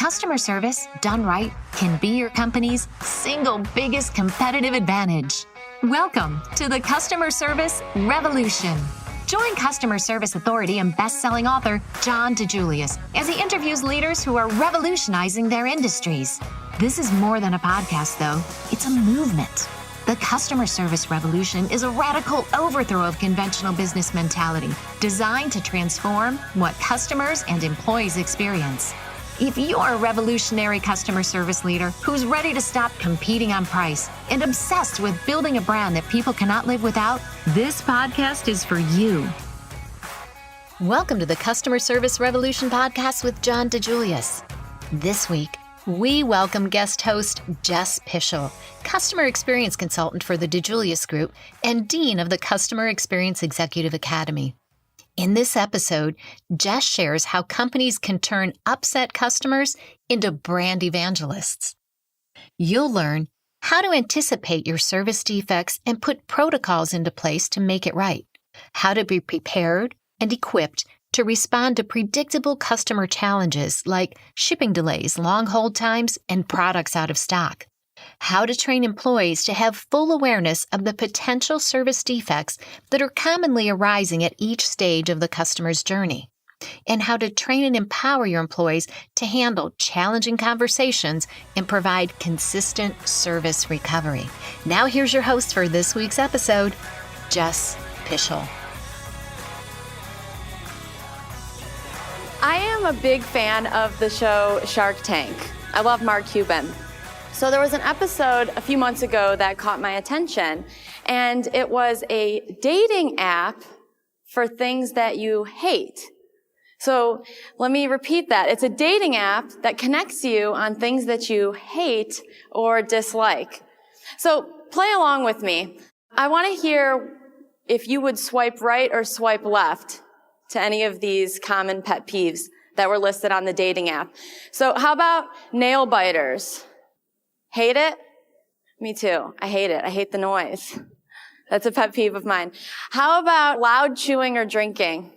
Customer service, done right, can be your company's single biggest competitive advantage. Welcome to the Customer Service Revolution. Join customer service authority and best-selling author John DiJulius as he interviews leaders who are revolutionizing their industries. This is more than a podcast, though. It's a movement. The Customer Service Revolution is a radical overthrow of conventional business mentality designed to transform what customers and employees experience. If you're a revolutionary customer service leader who's ready to stop competing on price and obsessed with building a brand that people cannot live without, this podcast is for you. Welcome to the Customer Service Revolution podcast with John DiJulius. This week, we welcome guest host Jess Pischel, Customer Experience Consultant for the DiJulius Group and Dean of the Customer Experience Executive Academy. In this episode, Jess shares how companies can turn upset customers into brand evangelists. You'll learn how to anticipate your service defects and put protocols into place to make it right, how to be prepared and equipped to respond to predictable customer challenges like shipping delays, long hold times, and products out of stock, how to train employees to have full awareness of the potential service defects that are commonly arising at each stage of the customer's journey, and how to train and empower your employees to handle challenging conversations and provide consistent service recovery. Now here's your host for this week's episode, Jess Pischel. I am a big fan of the show Shark Tank. I love Mark Cuban. So there was an episode a few months ago that caught my attention, and it was a dating app for things that you hate. So let me repeat that. It's a dating app that connects you on things that you hate or dislike. So play along with me. I want to hear if you would swipe right or swipe left to any of these common pet peeves that were listed on the dating app. So how about nail biters? Hate it? Me too. I hate it. I hate the noise. That's a pet peeve of mine. How about loud chewing or drinking?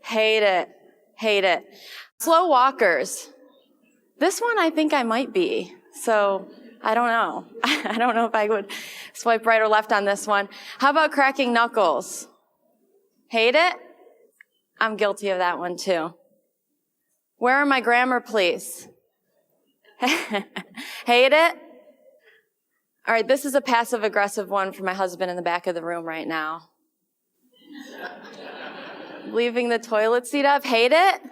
Hate it. Hate it. Slow walkers. This one I think I might be. So I don't know. I don't know if I would swipe right or left on this one. How about cracking knuckles? Hate it? I'm guilty of that one too. Where are my grammar police? Hate it? All right, this is a passive-aggressive one for my husband in the back of the room right now. Leaving the toilet seat up? Hate it?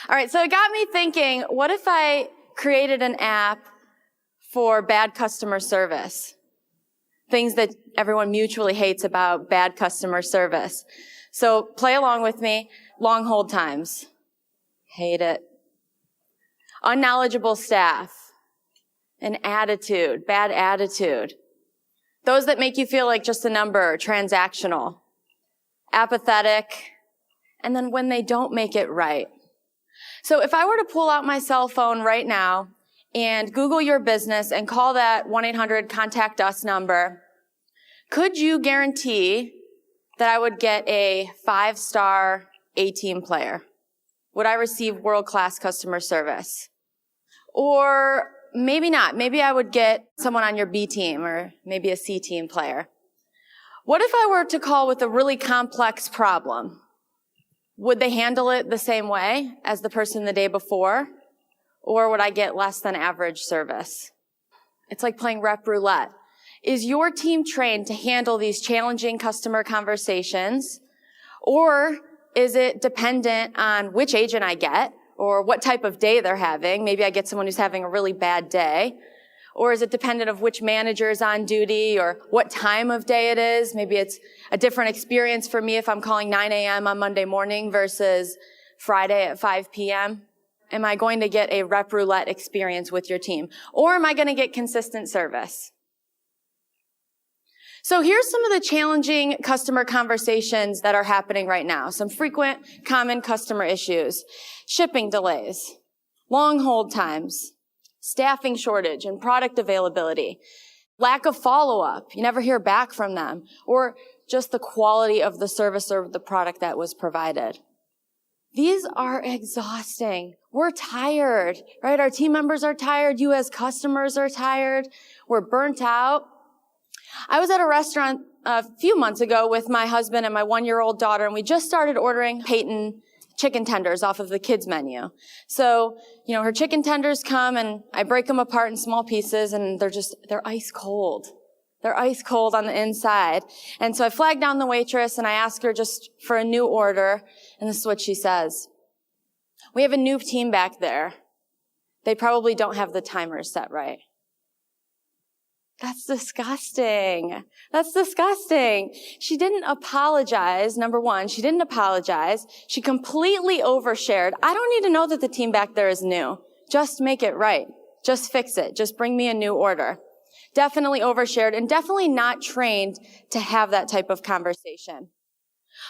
All right, so it got me thinking, what if I created an app for bad customer service? Things that everyone mutually hates about bad customer service. So play along with me. Long hold times. Hate it. Unknowledgeable staff, an attitude, bad attitude. Those that make you feel like just a number, transactional, apathetic, and then when they don't make it right. So if I were to pull out my cell phone right now and Google your business and call that 1-800-CONTACT-US number, could you guarantee that I would get a 5-star A-team player? Would I receive world-class customer service? Or maybe not. Maybe I would get someone on your B team or maybe a C team player. What if I were to call with a really complex problem? Would they handle it the same way as the person the day before? Or would I get less than average service? It's like playing rep roulette. Is your team trained to handle these challenging customer conversations? Or is it dependent on which agent I get? Or what type of day they're having? Maybe I get someone who's having a really bad day. Or is it dependent of which manager is on duty or what time of day it is? Maybe it's a different experience for me if I'm calling 9 a.m. on Monday morning versus Friday at 5 p.m. Am I going to get a rep roulette experience with your team? Or am I going to get consistent service? So here's some of the challenging customer conversations that are happening right now. Some frequent, common customer issues. Shipping delays, long hold times, staffing shortage and product availability, lack of follow-up. You never hear back from them. Or just the quality of the service or the product that was provided. These are exhausting. We're tired, right? Our team members are tired. You as customers are tired. We're burnt out. I was at a restaurant a few months ago with my husband and my 1-year-old daughter, and we just started ordering Peyton chicken tenders off of the kids menu. So, her chicken tenders come and I break them apart in small pieces and they're ice cold. They're ice cold on the inside. And so I flag down the waitress and I ask her just for a new order. And this is what she says. We have a new team back there. They probably don't have the timers set right. That's disgusting. That's disgusting. She didn't apologize. Number one, she didn't apologize. She completely overshared. I don't need to know that the team back there is new. Just make it right. Just fix it. Just bring me a new order. Definitely overshared and definitely not trained to have that type of conversation.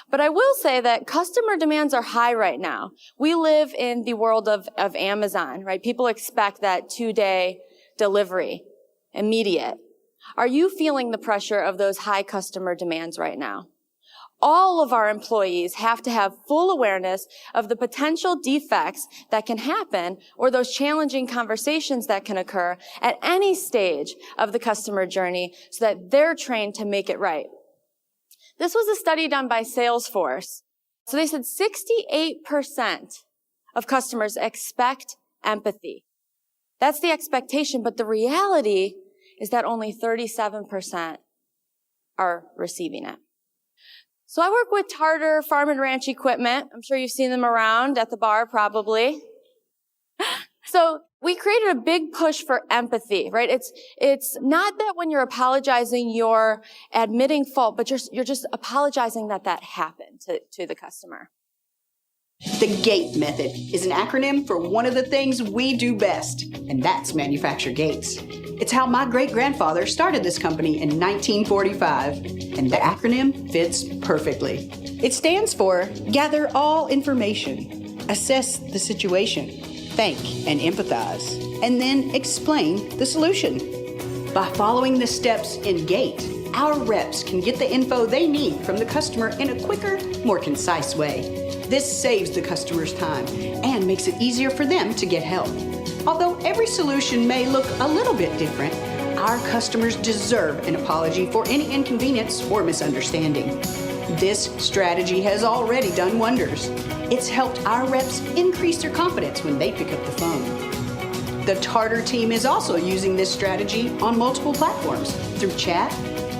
But I will say that customer demands are high right now. We live in the world of Amazon, right? People expect that 2-day delivery, immediate. Are you feeling the pressure of those high customer demands right now? All of our employees have to have full awareness of the potential defects that can happen or those challenging conversations that can occur at any stage of the customer journey so that they're trained to make it right. This was a study done by Salesforce. So they said 68% of customers expect empathy. That's the expectation, but the reality is that only 37% are receiving it. So I work with Tartar Farm and Ranch Equipment. I'm sure you've seen them around at the bar, probably. So we created a big push for empathy, right? It's not that when you're apologizing, you're admitting fault, but you're just apologizing that happened to the customer. The GATE method is an acronym for one of the things we do best, and that's manufacture gates. It's how my great-grandfather started this company in 1945, and the acronym fits perfectly. It stands for Gather All Information, Assess the Situation, Thank and Empathize, and then Explain the Solution. By following the steps in GATE, our reps can get the info they need from the customer in a quicker, more concise way. This saves the customer's time and makes it easier for them to get help. Although every solution may look a little bit different, our customers deserve an apology for any inconvenience or misunderstanding. This strategy has already done wonders. It's helped our reps increase their confidence when they pick up the phone. The Tartar team is also using this strategy on multiple platforms through chat,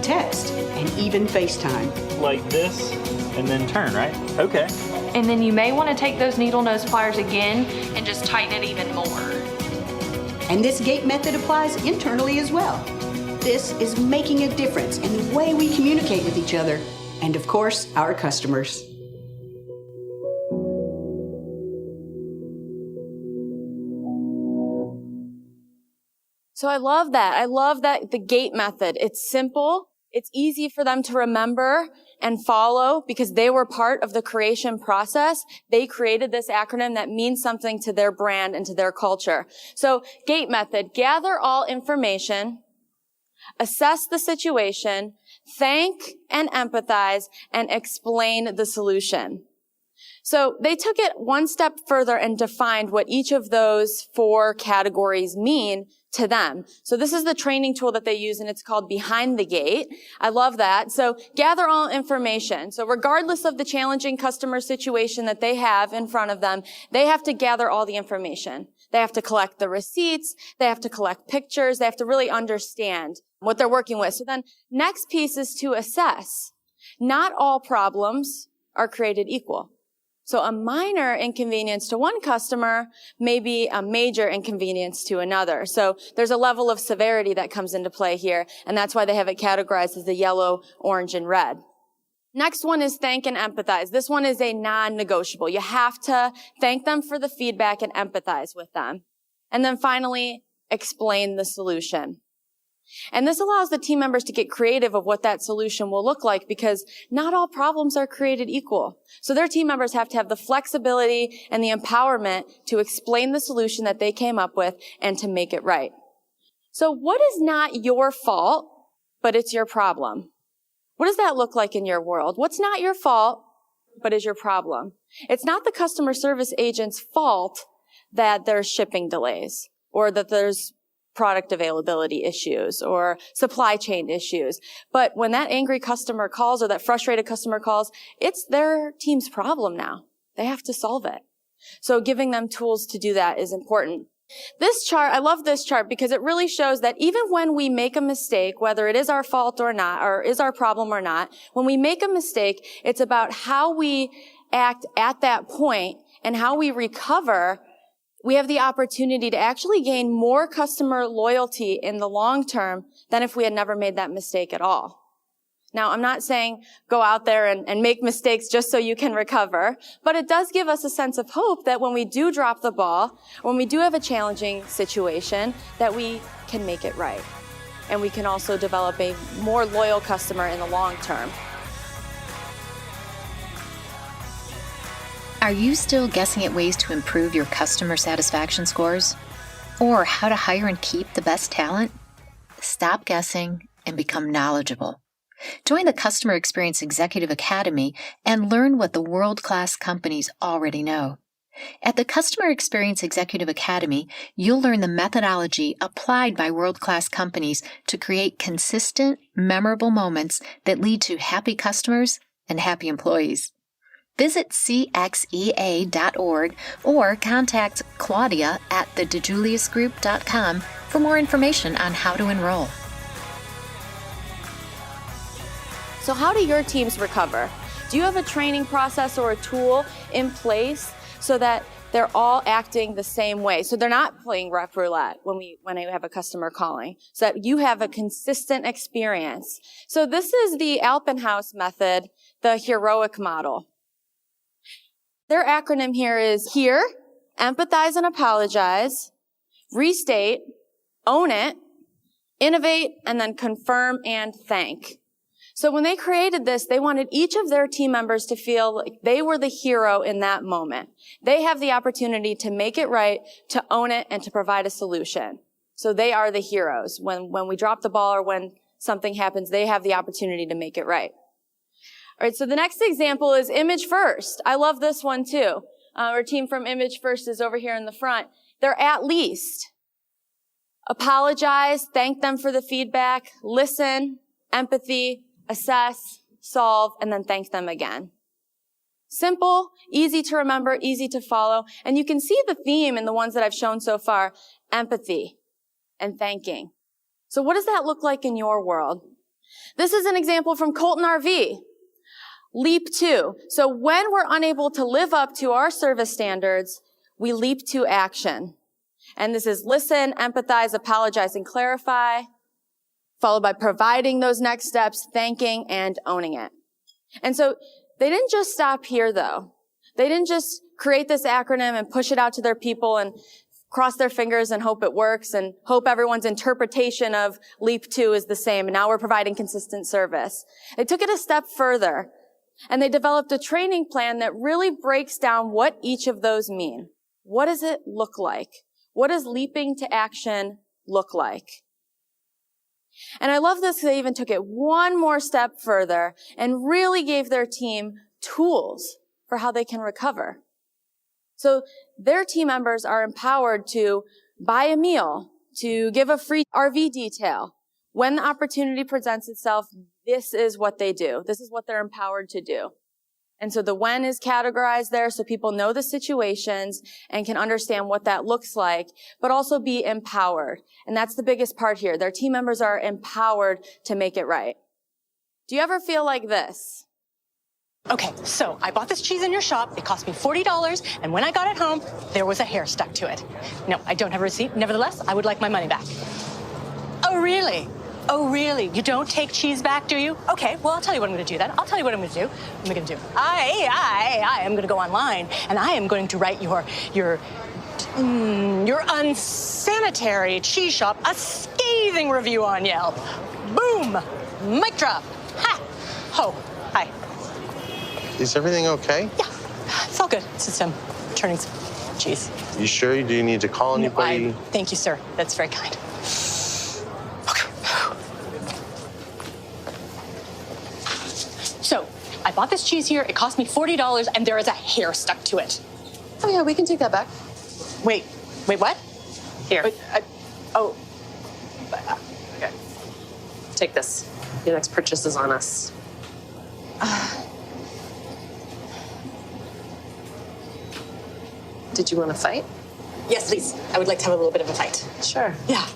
text, and even FaceTime. Like this, and then turn, right? Okay. And then you may want to take those needle nose pliers again and just tighten it even more. And this GATE method applies internally as well. This is making a difference in the way we communicate with each other and, of course, our customers. So I love that. I love that the GATE method. It's simple. It's easy for them to remember and follow because they were part of the creation process. They created this acronym that means something to their brand and to their culture. So GATE method, gather all information, assess the situation, thank and empathize, and explain the solution. So they took it one step further and defined what each of those 4 categories mean to them. So this is the training tool that they use, and it's called Behind the Gate. I love that. So gather all information. So regardless of the challenging customer situation that they have in front of them, they have to gather all the information. They have to collect the receipts. They have to collect pictures. They have to really understand what they're working with. So then next piece is to assess. Not all problems are created equal. So a minor inconvenience to one customer may be a major inconvenience to another. So there's a level of severity that comes into play here, and that's why they have it categorized as the yellow, orange, and red. Next one is thank and empathize. This one is a non-negotiable. You have to thank them for the feedback and empathize with them. And then finally, explain the solution. And this allows the team members to get creative of what that solution will look like because not all problems are created equal. So their team members have to have the flexibility and the empowerment to explain the solution that they came up with and to make it right. So what is not your fault, but it's your problem? What does that look like in your world? What's not your fault, but is your problem. It's not the customer service agent's fault that there's shipping delays or that there's product availability issues or supply chain issues. But when that angry customer calls or that frustrated customer calls, it's their team's problem now. They have to solve it. So giving them tools to do that is important. This chart, I love this chart because it really shows that even when we make a mistake, whether it is our fault or not, or is our problem or not, when we make a mistake, it's about how we act at that point and how we recover. We have the opportunity to actually gain more customer loyalty in the long term than if we had never made that mistake at all. Now, I'm not saying go out there and make mistakes just so you can recover, but it does give us a sense of hope that when we do drop the ball, when we do have a challenging situation, that we can make it right. And we can also develop a more loyal customer in the long term. Are you still guessing at ways to improve your customer satisfaction scores? Or how to hire and keep the best talent? Stop guessing and become knowledgeable. Join the Customer Experience Executive Academy and learn what the world-class companies already know. At the Customer Experience Executive Academy, you'll learn the methodology applied by world-class companies to create consistent, memorable moments that lead to happy customers and happy employees. Visit cxea.org or contact Claudia at DiJuliusGroup.com for more information on how to enroll. So how do your teams recover? Do you have a training process or a tool in place so that they're all acting the same way? So they're not playing rep roulette when I have a customer calling, so that you have a consistent experience. So this is the Alpenhaus method, the heroic model. Their acronym here is hear, empathize and apologize, restate, own it, innovate, and then confirm and thank. So when they created this, they wanted each of their team members to feel like they were the hero in that moment. They have the opportunity to make it right, to own it, and to provide a solution. So they are the heroes. When we drop the ball or when something happens, they have the opportunity to make it right. All right, so the next example is Image First. I love this one too. Our team from Image First is over here in the front. They're at least. Apologize, thank them for the feedback, listen, empathy, assess, solve, and then thank them again. Simple, easy to remember, easy to follow. And you can see the theme in the ones that I've shown so far, empathy and thanking. So what does that look like in your world? This is an example from Colton RV. Leap to. So when we're unable to live up to our service standards, we leap to action. And this is listen, empathize, apologize, and clarify, followed by providing those next steps, thanking, and owning it. And so they didn't just stop here, though. They didn't just create this acronym and push it out to their people and cross their fingers and hope it works and hope everyone's interpretation of Leap 2 is the same, and now we're providing consistent service. They took it a step further, and they developed a training plan that really breaks down what each of those mean. What does it look like? What does leaping to action look like? And I love this, they even took it one more step further and really gave their team tools for how they can recover. So their team members are empowered to buy a meal, to give a free RV detail. When the opportunity presents itself, this is what they do. This is what they're empowered to do. And so the when is categorized there so people know the situations and can understand what that looks like, but also be empowered. And that's the biggest part here. Their team members are empowered to make it right. Do you ever feel like this? Okay, so I bought this cheese in your shop. It cost me $40, and when I got it home, there was a hair stuck to it. No, I don't have a receipt. Nevertheless, I would like my money back. Oh, really? Oh, really? You don't take cheese back, do you? Okay, well, I'll tell you what I'm going to do then. I'll tell you what I'm going to do. What am I going to do? I am going to go online, and I am going to write your unsanitary cheese shop a scathing review on Yelp. Boom! Mic drop. Ha! Ho. Hi. Is everything okay? Yeah, it's all good. It's just turning some cheese. You sure? Do you need to call anybody? No, thank you, sir. That's very kind. Okay. So, I I bought this cheese here. It cost me $40, and there is a hair stuck to it. Oh, yeah, we can take that back. Wait, what? Here. Wait, Okay. Take this. Your next purchase is on us. Did you want to fight? Yes, please. I would like to have a little bit of a fight. Sure. Yeah.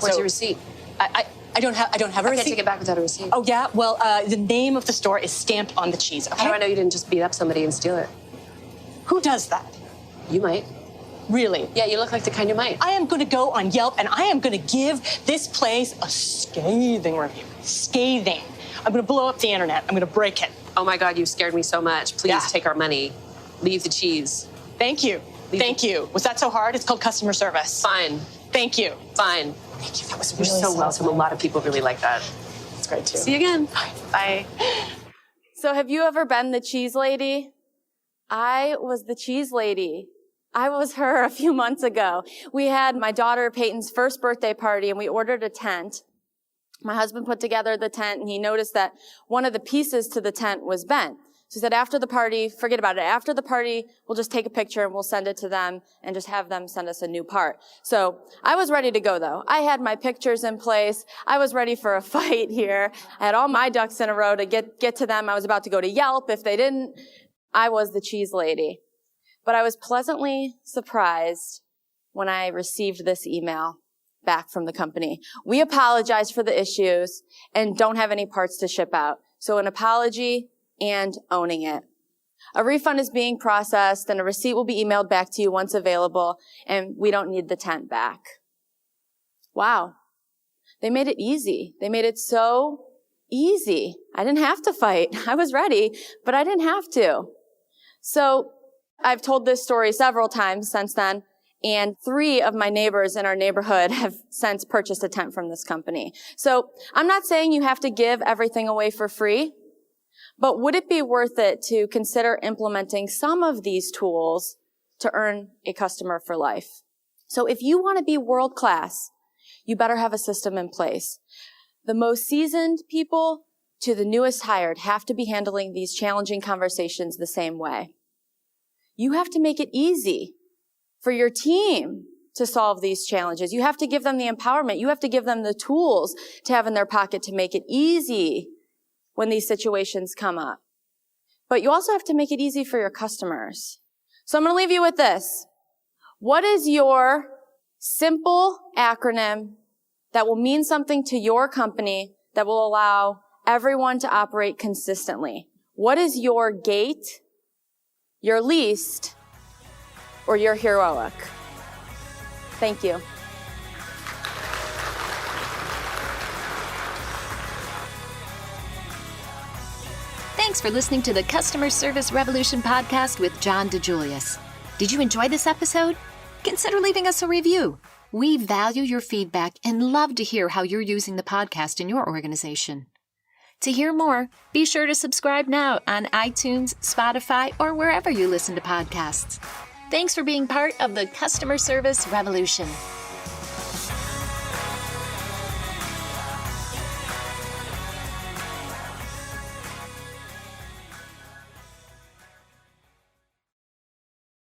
Where's your receipt? I don't have a I receipt. can't take it back without a receipt. Oh, yeah? Well, the name of the store is stamped on the cheese, okay? How do I know you didn't just beat up somebody and steal it? Who does that? You might. Really? Yeah, you look like the kind who might. I am going to go on Yelp, and I am going to give this place a scathing review. Scathing. I'm going to blow up the internet. I'm going to break it. Oh my God, you scared me so much. Please Yeah. take our money. Leave the cheese. Thank you. Thank you. Was that so hard? It's called customer service. Fine. Thank you. Fine. Thank you. That was You're really so welcome. A lot of people really like that. That's great, too. See you again. Bye. So have you ever been the cheese lady? I was the cheese lady. I was her a few months ago. We had my daughter Peyton's first birthday party, and we ordered a tent. My husband put together the tent, and he noticed that one of the pieces to the tent was bent. So he said, after the party, forget about it. After the party, we'll just take a picture and we'll send it to them and just have them send us a new part. So I was ready to go, though. I had my pictures in place. I was ready for a fight here. I had all my ducks in a row to get to them. I was about to go to Yelp if they didn't. I was the cheese lady. But I was pleasantly surprised when I received this email back from the company. We apologize for the issues and don't have any parts to ship out. So an apology and owning it. A refund is being processed and a receipt will be emailed back to you once available, and we don't need the tent back. Wow. They made it easy. They made it so easy. I didn't have to fight. I was ready, but I didn't have to. So I've told this story several times since then, and 3 of my neighbors in our neighborhood have since purchased a tent from this company. So I'm not saying you have to give everything away for free, but would it be worth it to consider implementing some of these tools to earn a customer for life? So if you want to be world class, you better have a system in place. The most seasoned people to the newest hired have to be handling these challenging conversations the same way. You have to make it easy for your team to solve these challenges. You have to give them the empowerment. You have to give them the tools to have in their pocket to make it easy when these situations come up. But you also have to make it easy for your customers. So I'm going to leave you with this. What is your simple acronym that will mean something to your company that will allow everyone to operate consistently? What is your GATE, your least, or your heroic? Thank you. Thanks for listening to the Customer Service Revolution podcast with John DiJulius. Did you enjoy this episode? Consider leaving us a review. We value your feedback and love to hear how you're using the podcast in your organization. To hear more, be sure to subscribe now on iTunes, Spotify, or wherever you listen to podcasts. Thanks for being part of the Customer Service Revolution.